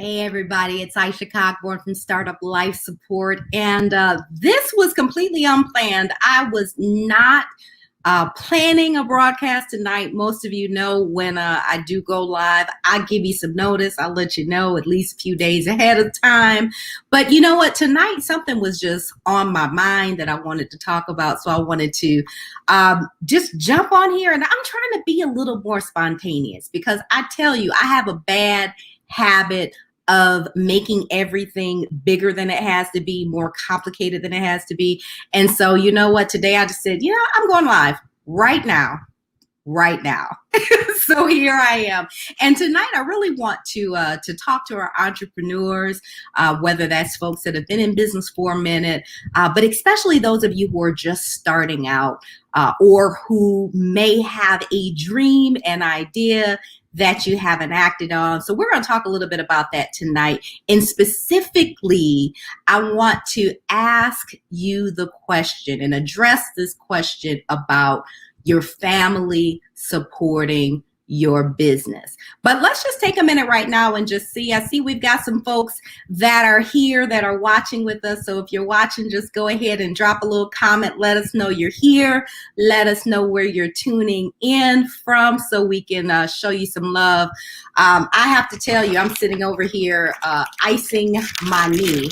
Hey everybody, it's Aisha Cockburn from Startup Life Support, and this was completely unplanned. I was not planning a broadcast tonight. Most of you know when I do go live, I give you some notice. I'll let you know at least a few days ahead of time. But you know what? Tonight, something was just on my mind that I wanted to talk about. So I wanted to just jump on here, and I'm trying to be a little more spontaneous because I tell you, I have a bad habit of making everything bigger than it has to be, more complicated than it has to be. And so, you know what, today I just said, I'm going live right now. So here I am. And tonight I really want to talk to our entrepreneurs, whether that's folks that have been in business for a minute, but especially those of you who are just starting out or who may have a dream, an idea that you haven't acted on. So we're going to talk a little bit about that tonight. And specifically, I want to ask you the question and address this question about your family supporting your business. But let's just take a minute right now and just see. I see we've got some folks that are here that are watching with us. So if you're watching, just go ahead and drop a little comment. Let us know you're here. Let us know where you're tuning in from so we can show you some love. I have to tell you, I'm sitting over here icing my knee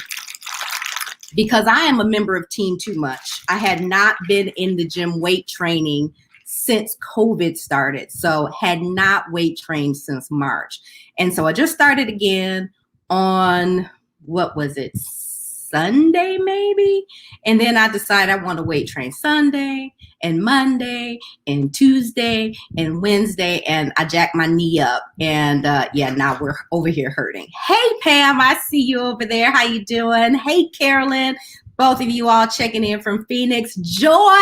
because I am a member of Team Too Much. I had not been in the gym weight training since COVID started. So had not weight trained since March. And so I just started again on, what was it, Sunday maybe? And then I decided I want to weight train Sunday and Monday and Tuesday and Wednesday. And I jacked my knee up. And now we're over here hurting. Hey, Pam, I see you over there. How you doing? Hey, Carolyn. Both of you all checking in from Phoenix. Joy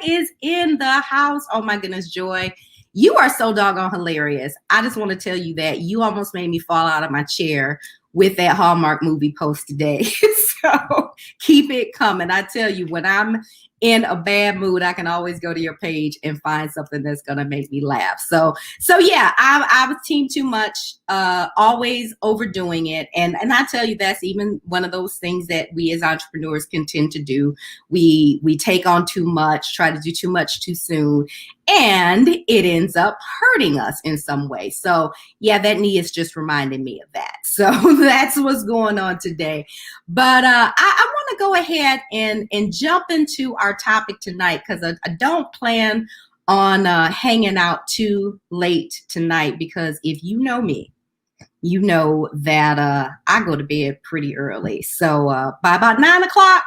is in the house. Oh my goodness, Joy. You are so doggone hilarious. I just want to tell you that you almost made me fall out of my chair with that Hallmark movie post today. So keep it coming. I tell you, when I'm in a bad mood, I can always go to your page and find something that's going to make me laugh. So yeah, I was Team Too Much, always overdoing it. And I tell you, that's even one of those things that we as entrepreneurs can tend to do. We take on too much, try to do too much too soon, and it ends up hurting us in some way. So yeah, that knee is just reminding me of that. So that's what's going on today. But I want to go ahead and jump into our topic tonight because I don't plan on hanging out too late tonight, because if you know me, you know that I go to bed pretty early. So by about 9 o'clock,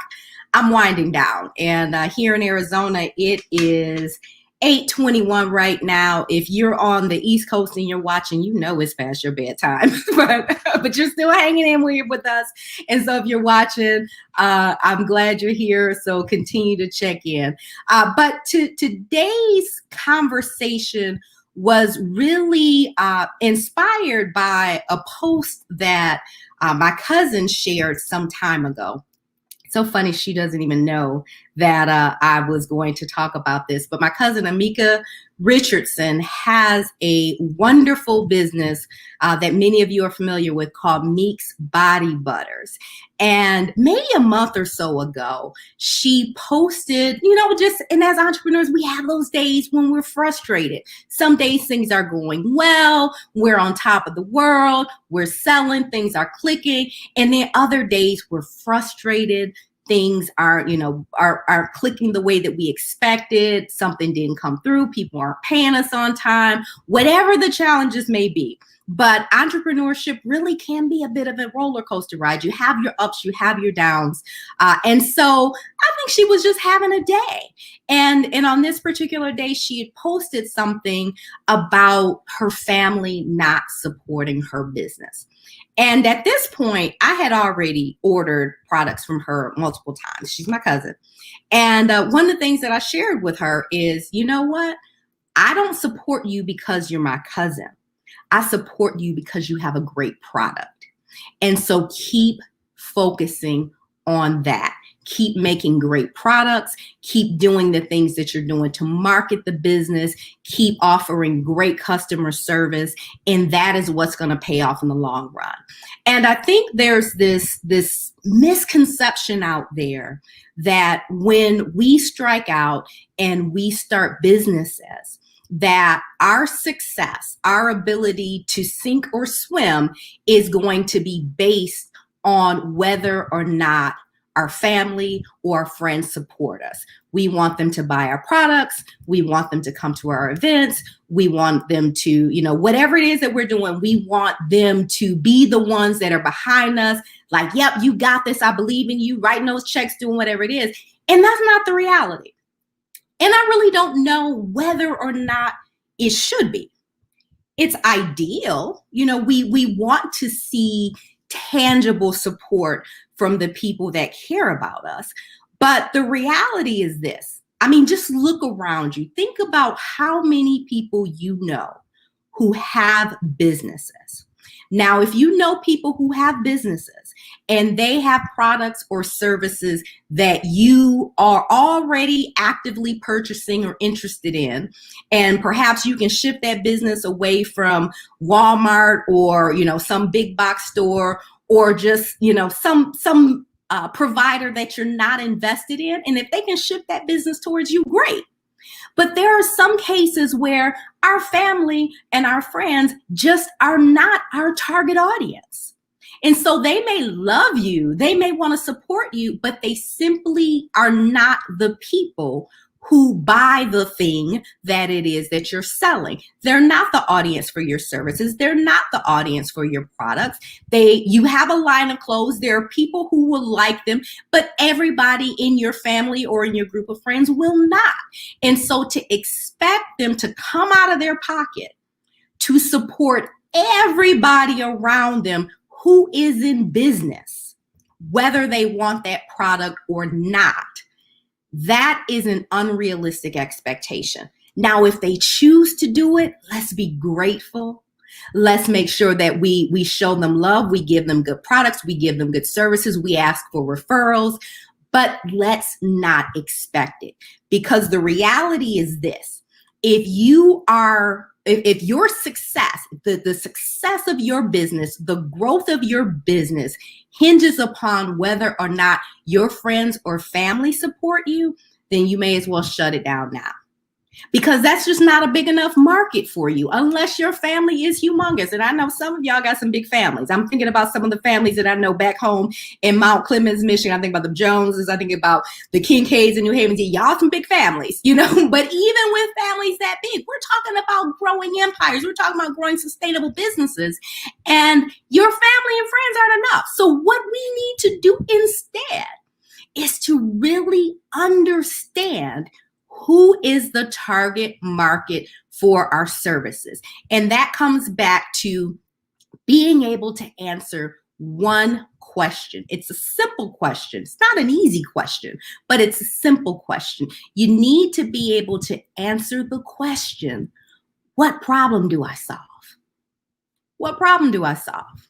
I'm winding down. And here in Arizona, it is 8:21 right now. If you're on the East Coast and you're watching, you know it's past your bedtime, but you're still hanging in with us. And so if you're watching, I'm glad you're here. So continue to check in. But today's conversation was really inspired by a post that my cousin shared some time ago. So funny, she doesn't even know that I was going to talk about this. But my cousin, Amika Richardson, has a wonderful business that many of you are familiar with called Meek's Body Butters. And maybe a month or so ago, she posted, and as entrepreneurs, we have those days when we're frustrated. Some days things are going well, we're on top of the world, we're selling, things are clicking. And then other days we're frustrated. Things are clicking the way that we expected. Something didn't come through. People aren't paying us on time, whatever the challenges may be. But entrepreneurship really can be a bit of a roller coaster ride. You have your ups, you have your downs. And so I think she was just having a day. And on this particular day, she had posted something about her family not supporting her business. And at this point, I had already ordered products from her multiple times. She's my cousin. And one of the things that I shared with her is, you know what? I don't support you because you're my cousin. I support you because you have a great product. And so keep focusing on that. keep making great products, keep doing the things that you're doing to market the business, keep offering great customer service, and that is what's going to pay off in the long run. And I think there's this misconception out there that when we strike out and we start businesses, that our success, our ability to sink or swim is going to be based on whether or not our family or our friends support us. We want them to buy our products. We want them to come to our events. We want them to, whatever it is that we're doing, we want them to be the ones that are behind us. Like, yep, you got this. I believe in you, writing those checks, doing whatever it is. And that's not the reality. And I really don't know whether or not it should be. It's ideal. We want to see tangible support from the people that care about us. But the reality is this. Just look around you. Think about how many people you know who have businesses. Now, if you know people who have businesses and they have products or services that you are already actively purchasing or interested in, and perhaps you can shift that business away from Walmart or, some big box store, or just, some provider that you're not invested in. And if they can shift that business towards you, great. But there are some cases where our family and our friends just are not our target audience. And so they may love you, they may want to support you, but they simply are not the people who buy the thing that it is that you're selling. They're not the audience for your services. They're not the audience for your products. You have a line of clothes. There are people who will like them, but everybody in your family or in your group of friends will not. And so to expect them to come out of their pocket to support everybody around them who is in business, whether they want that product or not, that is an unrealistic expectation. Now, if they choose to do it, let's be grateful. Let's make sure that we show them love. We give them good products. We give them good services. We ask for referrals, but let's not expect it, because the reality is this. If your success, the success of your business, the growth of your business hinges upon whether or not your friends or family support you, then you may as well shut it down now. Because that's just not a big enough market for you unless your family is humongous. And I know some of y'all got some big families. I'm thinking about some of the families that I know back home in Mount Clemens, Michigan. I think about the Joneses. I think about the Kincaids in New Haven. Y'all some big families, But even with families that big, we're talking about growing empires. We're talking about growing sustainable businesses. And your family and friends aren't enough. So what we need to do instead is to really understand who is the target market for our services. And that comes back to being able to answer one question. It's a simple question. It's not an easy question, but it's a simple question. You need to be able to answer the question, what problem do I solve? What problem do I solve?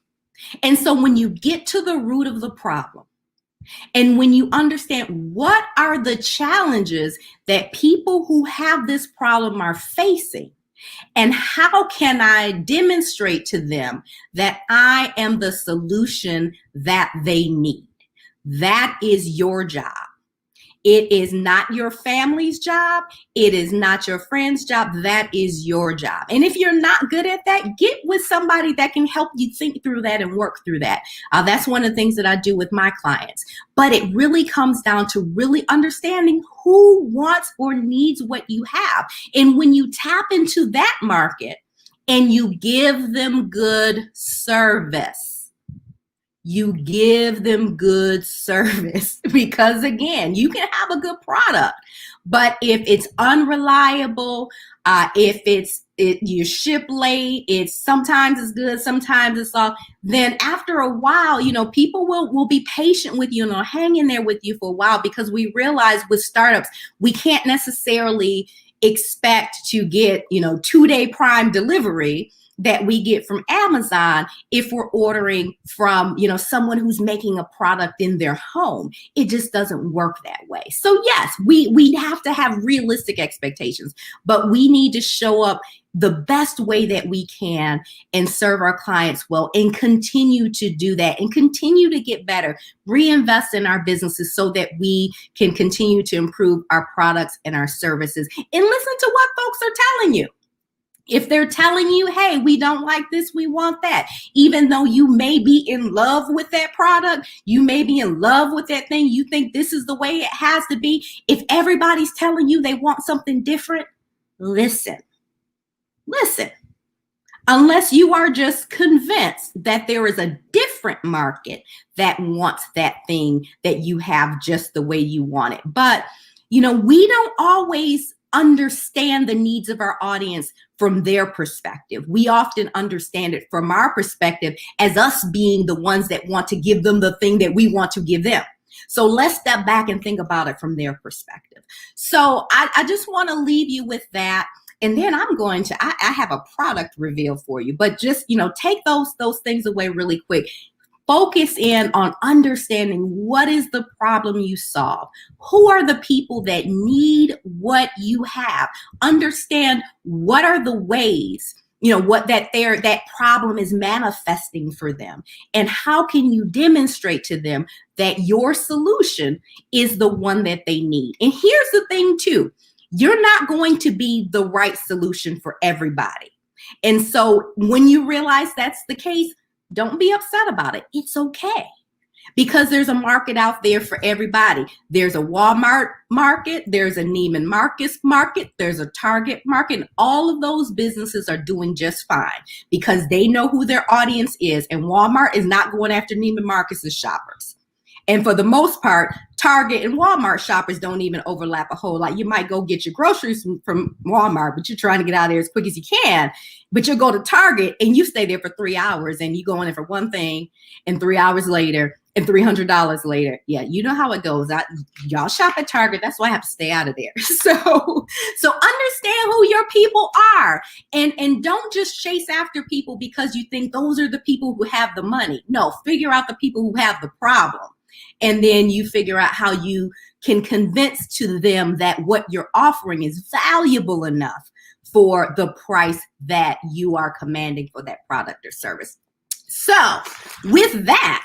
And so when you get to the root of the problem, and when you understand what are the challenges that people who have this problem are facing, and how can I demonstrate to them that I am the solution that they need, that is your job. It is not your family's job. It is not your friend's job. That is your job. And if you're not good at that, get with somebody that can help you think through that and work through that. That's one of the things that I do with my clients. But it really comes down to really understanding who wants or needs what you have. And when you tap into that market and you give them good service, you give them good service, because again, you can have a good product, but if it's unreliable, if you ship late, sometimes it's good, sometimes it's off, then after a while, people will be patient with you and they'll hang in there with you for a while, because we realize with startups, we can't necessarily expect to get, 2-day prime delivery. that we get from Amazon if we're ordering from, someone who's making a product in their home. It just doesn't work that way. So yes, we have to have realistic expectations, but we need to show up the best way that we can and serve our clients well, and continue to do that and continue to get better, reinvest in our businesses so that we can continue to improve our products and our services, and listen to what folks are telling you. If they're telling you, hey, we don't like this, we want that, even though you may be in love with that product, you may be in love with that thing, you think this is the way it has to be. If everybody's telling you they want something different, listen. Unless you are just convinced that there is a different market that wants that thing that you have just the way you want it. But, we don't always understand the needs of our audience from their perspective. We often understand it from our perspective as us being the ones that want to give them the thing that we want to give them. So let's step back and think about it from their perspective. So I just want to leave you with that. And then I'm going to, I have a product reveal for you, but just, take those things away really quick. Focus in on understanding what is the problem you solve. Who are the people that need what you have? Understand what are the ways, that problem is manifesting for them. And how can you demonstrate to them that your solution is the one that they need? And here's the thing too. You're not going to be the right solution for everybody. And so when you realize that's the case, don't be upset about it. It's okay. Because there's a market out there for everybody. There's a Walmart market, there's a Neiman Marcus market, there's a Target market, and all of those businesses are doing just fine because they know who their audience is, and Walmart is not going after Neiman Marcus's shoppers. And for the most part, Target and Walmart shoppers don't even overlap a whole lot. You might go get your groceries from Walmart, but you're trying to get out of there as quick as you can. But you'll go to Target and you stay there for 3 hours and you go in there for one thing, and 3 hours later and $300 later. Yeah, you know how it goes. Y'all shop at Target. That's why I have to stay out of there. So understand who your people are, and don't just chase after people because you think those are the people who have the money. No, figure out the people who have the problem. And then you figure out how you can convince to them that what you're offering is valuable enough for the price that you are commanding for that product or service. So with that,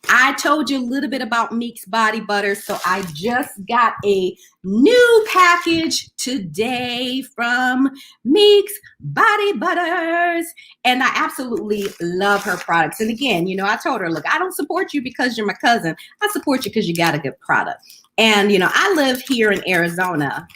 I told you a little bit about Meek's Body Butter. So I just got a new package today from Meek's Body Butters. And I absolutely love her products. And again, I told her, look, I don't support you because you're my cousin. I support you because you got a good product. And, I live here in Arizona.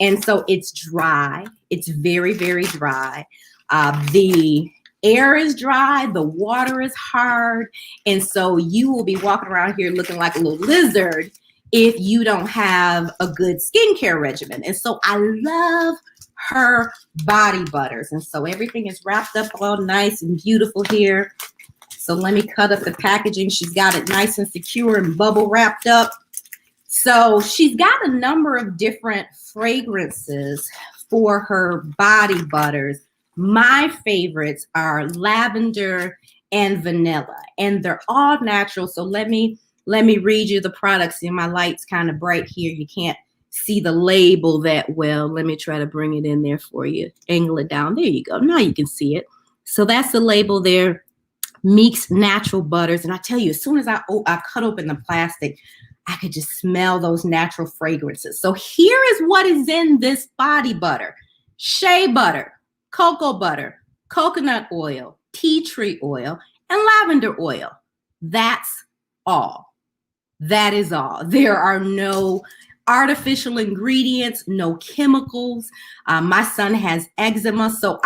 And so it's dry. It's very, very dry. The air is dry, the water is hard, and so you will be walking around here looking like a little lizard if you don't have a good skincare regimen. And so I love her body butters, and so everything is wrapped up all nice and beautiful here. So let me cut up the packaging. She's got it nice and secure and bubble wrapped up. So she's got a number of different fragrances for her body butters. My favorites are lavender and vanilla, and they're all natural. So let me read you the products. My light's kind of bright here. You can't see the label that well. Let me try to bring it in there for you. Angle it down. There you go. Now you can see it. So that's the label there. Meek's Natural Butters. And I tell you, as soon as I cut open the plastic, I could just smell those natural fragrances. So here is what is in this body butter. Shea butter, cocoa butter, coconut oil, tea tree oil, and lavender oil. That's all. That is all. There are no artificial ingredients, no chemicals. My son has eczema, so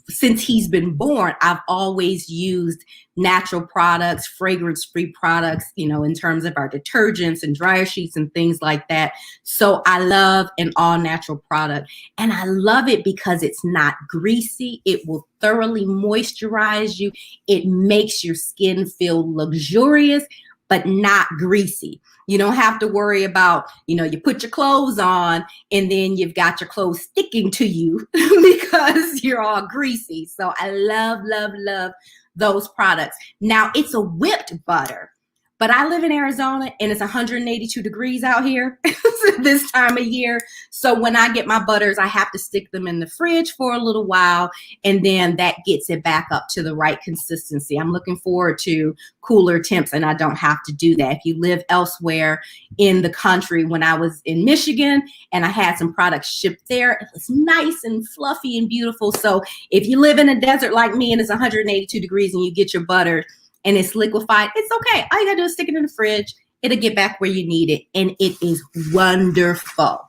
since he's been born, I've always used natural products, fragrance-free products, in terms of our detergents and dryer sheets and things like that. So I love an all-natural product. And I love it because it's not greasy. It will thoroughly moisturize you. It makes your skin feel luxurious, but not greasy. You don't have to worry about, you put your clothes on and then you've got your clothes sticking to you because you're all greasy. So I love, love, love those products. Now, it's a whipped butter. But I live in Arizona and it's 182 degrees out here this time of year. So when I get my butters, I have to stick them in the fridge for a little while, and then that gets it back up to the right consistency. I'm looking forward to cooler temps and I don't have to do that. If you live elsewhere in the country, when I was in Michigan and I had some products shipped there, it was nice and fluffy and beautiful. So if you live in a desert like me and it's 182 degrees and you get your butter and it's liquefied, it's okay. All you gotta do is stick it in the fridge. It'll get back where you need it. And it is wonderful.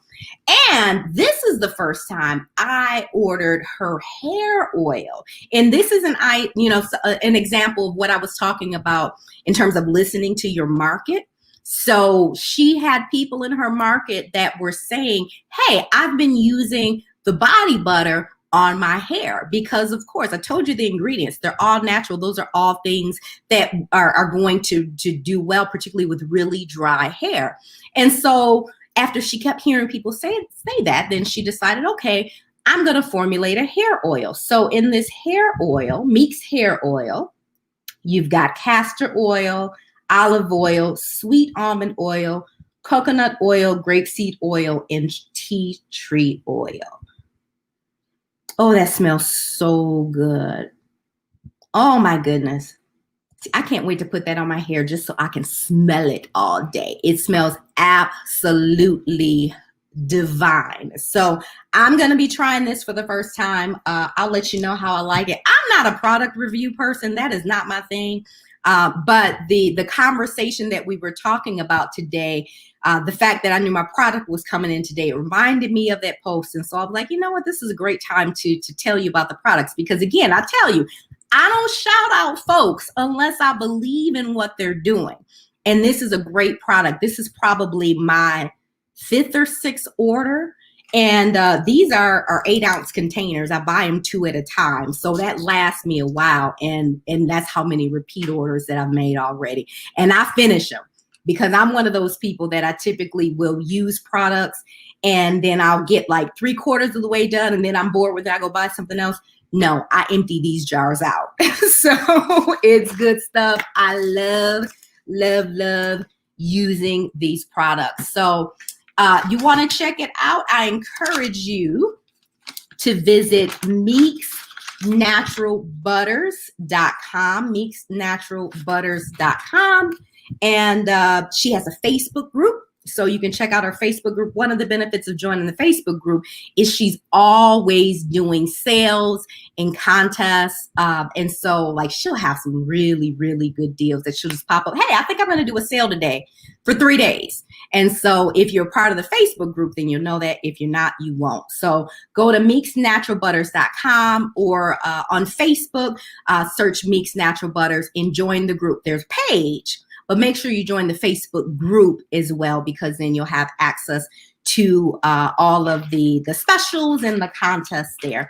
And this is the first time I ordered her hair oil. And this is an example of what I was talking about in terms of listening to your market. So she had people in her market that were saying, hey, I've been using the body butter on my hair because, of course, I told you the ingredients, they're all natural. Those are all things that are going to do well, particularly with really dry hair. And so after she kept hearing people say that, then she decided, okay, I'm going to formulate a hair oil. So in this hair oil, Meek's hair oil, you've got castor oil, olive oil, sweet almond oil, coconut oil, grapeseed oil, and tea tree oil. Oh, that smells so good. Oh my goodness. I can't wait to put that on my hair just so I can smell it all day. It smells absolutely divine. So I'm going to be trying this for the first time. I'll let you know how I like it. I'm not a product review person. That is not my thing. But the conversation that we were talking about today, the fact that I knew my product was coming in today, it reminded me of that post. And so I was like, you know what, this is a great time to tell you about the products. Because again, I tell you, I don't shout out folks unless I believe in what they're doing. And this is a great product. This is probably my 5th or 6th order. And these are 8-ounce containers. I buy them 2 at a time. So that lasts me a while. And that's how many repeat orders that I've made already. And I finish them because I'm one of those people that I typically will use products and then I'll get like 3/4 of the way done and then I'm bored with it. I go buy something else. No, I empty these jars out. So it's good stuff. I love, love, love using these products. So you want to check it out? I encourage you to visit meeksnaturalbutters.com, meeksnaturalbutters.com. And she has a Facebook group. So you can check out our Facebook group. One of the benefits of joining the Facebook group is she's always doing sales and contests. And so like she'll have some really, really good deals that she'll just pop up. Hey, I think I'm going to do a sale today for 3 days. And so if you're part of the Facebook group, then you'll know that. If you're not, you won't. So go to meeksnaturalbutters.com or on Facebook, search Meek's Natural Butters and join the group. There's a page. But make sure you join the Facebook group as well, because then you'll have access to all of the specials and the contests there.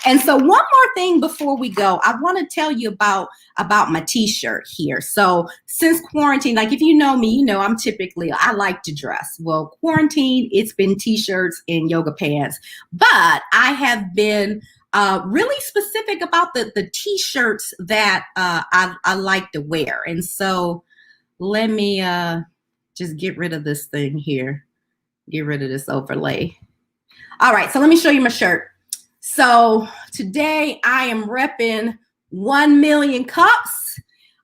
And so one more thing before we go, I want to tell you about my t-shirt here. So since quarantine, like if you know me, you know I like to dress. Well, quarantine, it's been t-shirts and yoga pants. But I have been really specific about the t-shirts that I like to wear. And so let me just get rid of this thing here. Get rid of this overlay. All right, so let me show you my shirt. So today I am repping 1 million cups.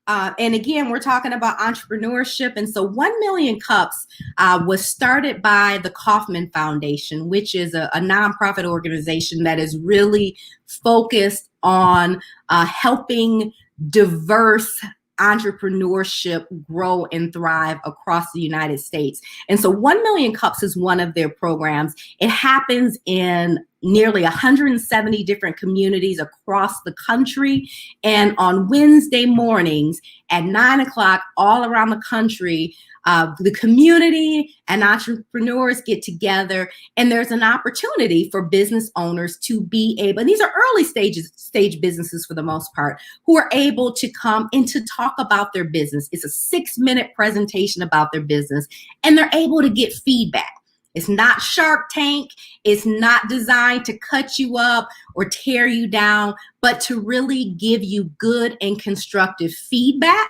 And again, we're talking about entrepreneurship. And so 1 million cups was started by the Kauffman Foundation, which is a nonprofit organization that is really focused on helping diverse entrepreneurship grow and thrive across the United States. And so 1 million cups is one of their programs. It happens in nearly 170 different communities across the country. And on Wednesday mornings at 9 o'clock all around the country, The community and entrepreneurs get together, and there's an opportunity for business owners to be able, and these are early stage businesses for the most part, who are able to come and to talk about their business. It's a 6-minute presentation about their business, and they're able to get feedback. It's not Shark Tank. It's not designed to cut you up or tear you down, but to really give you good and constructive feedback,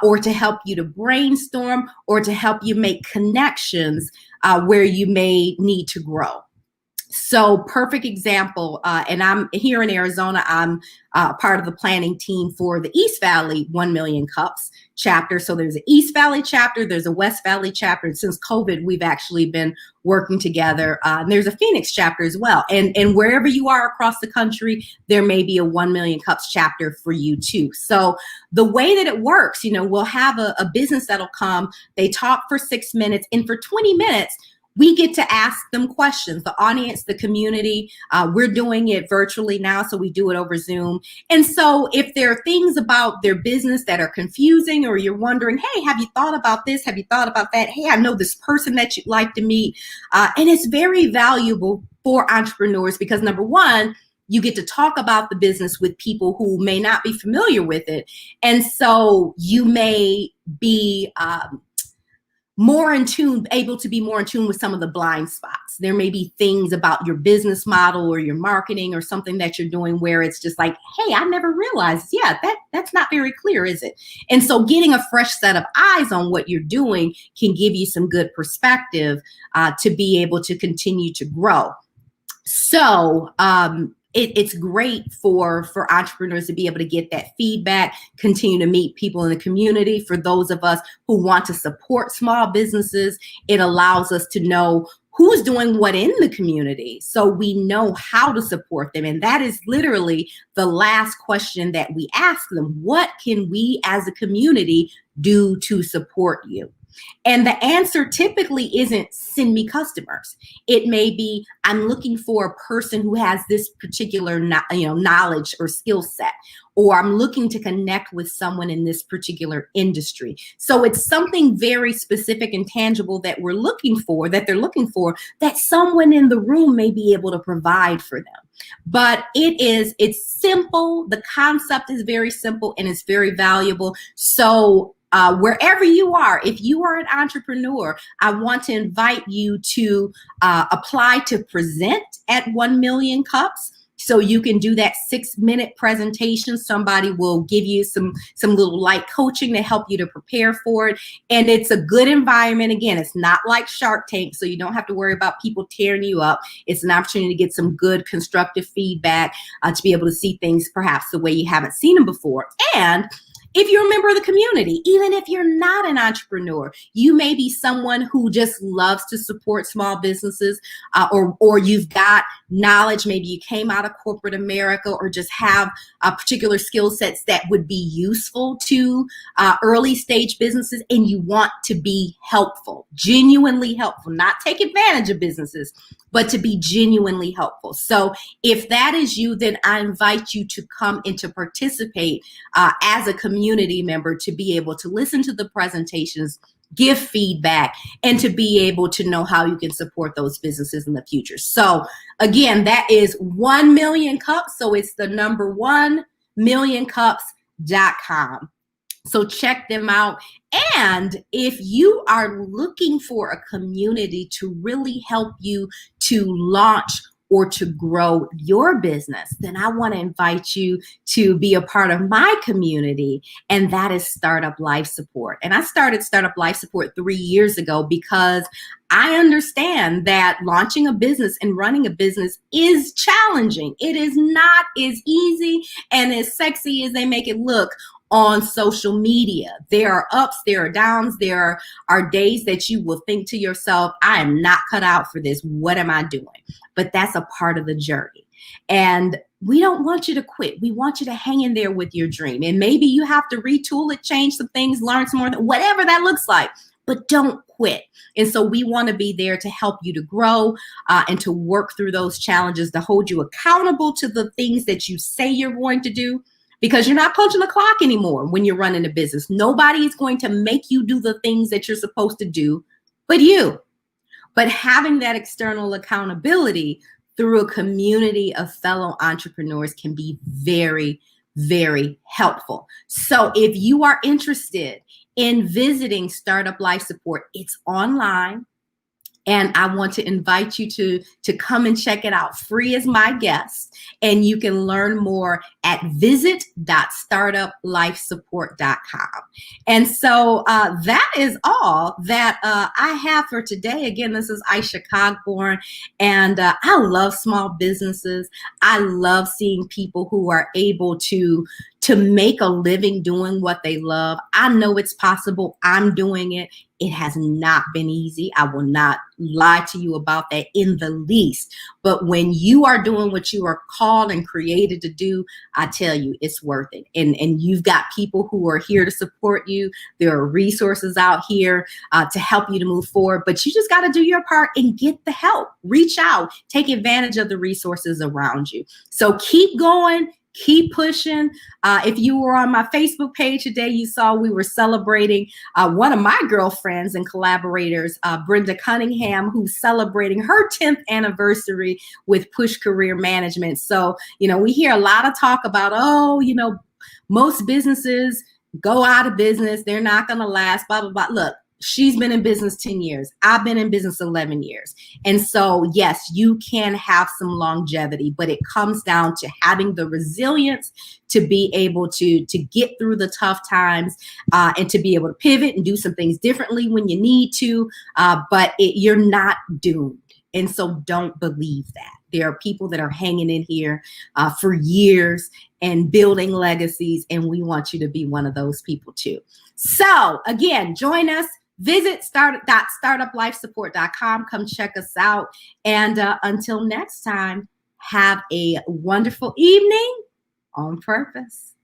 or to help you to brainstorm, or to help you make connections where you may need to grow. So perfect example, and I'm here in Arizona. I'm part of the planning team for the East Valley 1 Million Cups chapter. So there's an East Valley chapter, there's a West Valley chapter. And since COVID, we've actually been working together. And there's a Phoenix chapter as well. And wherever you are across the country, there may be a 1 Million Cups chapter for you too. So the way that it works, we'll have a business that'll come, they talk for 6 minutes, and for 20 minutes, we get to ask them questions, the audience, the community. We're doing it virtually now, so we do it over Zoom. And so if there are things about their business that are confusing, or you're wondering, hey, have you thought about this? Have you thought about that? Hey, I know this person that you'd like to meet. And it's very valuable for entrepreneurs because, number one, you get to talk about the business with people who may not be familiar with it. And so you may be able to be more in tune with some of the blind spots. There may be things about your business model or your marketing or something that you're doing where it's just like, hey, I never realized, that's not very clear, is it? And so getting a fresh set of eyes on what you're doing can give you some good perspective to be able to continue to grow. So it's great for entrepreneurs to be able to get that feedback, continue to meet people in the community. For those of us who want to support small businesses, it allows us to know who's doing what in the community, so we know how to support them. And that is literally the last question that we ask them. What can we as a community do to support you? And the answer typically isn't send me customers. It may be, I'm looking for a person who has this particular knowledge or skill set, or I'm looking to connect with someone in this particular industry. So it's something very specific and tangible that they're looking for, that someone in the room may be able to provide for them. But it's simple. The concept is very simple and it's very valuable. So wherever you are, if you are an entrepreneur, I want to invite you to apply to present at 1 Million Cups. So you can do that 6-minute presentation. Somebody will give you some little light coaching to help you to prepare for it. And it's a good environment. Again, it's not like Shark Tank, so you don't have to worry about people tearing you up. It's an opportunity to get some good constructive feedback, to be able to see things perhaps the way you haven't seen them before. And if you're a member of the community, even if you're not an entrepreneur, you may be someone who just loves to support small businesses, or you've got knowledge. Maybe you came out of corporate America, or just have particular skill sets that would be useful to early stage businesses, and you want to be helpful, genuinely helpful, not take advantage of businesses, but to be genuinely helpful. So if that is you, then I invite you to come and to participate as a community member, to be able to listen to the presentations, give feedback, and to be able to know how you can support those businesses in the future. So again, that is 1 Million Cups. So it's the number 1millioncups.com. So check them out. And if you are looking for a community to really help you to launch or to grow your business, then I want to invite you to be a part of my community, and that is Startup Life Support. And I started Startup Life Support 3 years ago because I understand that launching a business and running a business is challenging. It is not as easy and as sexy as they make it look on social media. There are ups, there are downs, there are days that you will think to yourself, I am not cut out for this. What am I doing? But that's a part of the journey. And we don't want you to quit. We want you to hang in there with your dream. And maybe you have to retool it, change some things, learn some more, whatever that looks like. But don't quit. And so we want to be there to help you to grow and to work through those challenges, to hold you accountable to the things that you say you're going to do, because you're not punching the clock anymore when you're running a business. Nobody is going to make you do the things that you're supposed to do but you. But having that external accountability through a community of fellow entrepreneurs can be very, very helpful. So if you are interested in visiting Startup Life Support, it's online. And I want to invite you to come and check it out, free as my guest. And you can learn more at visit.startuplifesupport.com. And so that is all that I have for today. Again, this is Aisha Cogborn, and I love small businesses. I love seeing people who are able to make a living doing what they love. I know it's possible. I'm doing it. It has not been easy. I will not lie to you about that in the least. But when you are doing what you are called and created to do, I tell you, it's worth it. And you've got people who are here to support you. There are resources out here to help you to move forward. But you just got to do your part and get the help. Reach out. Take advantage of the resources around you. So keep going. Keep pushing. If you were on my Facebook page today, you saw we were celebrating one of my girlfriends and collaborators, Brenda Cunningham, who's celebrating her 10th anniversary with Push Career Management. So, we hear a lot of talk about, most businesses go out of business. They're not going to last, blah, blah, blah. Look, she's been in business 10 years. I've been in business 11 years. And so, yes, you can have some longevity, but it comes down to having the resilience to be able to get through the tough times and to be able to pivot and do some things differently when you need to. But you're not doomed. And so don't believe that. There are people that are hanging in here for years and building legacies, and we want you to be one of those people too. So again, join us. Visit startuplifesupport.com. Come check us out. And until next time, have a wonderful evening on purpose.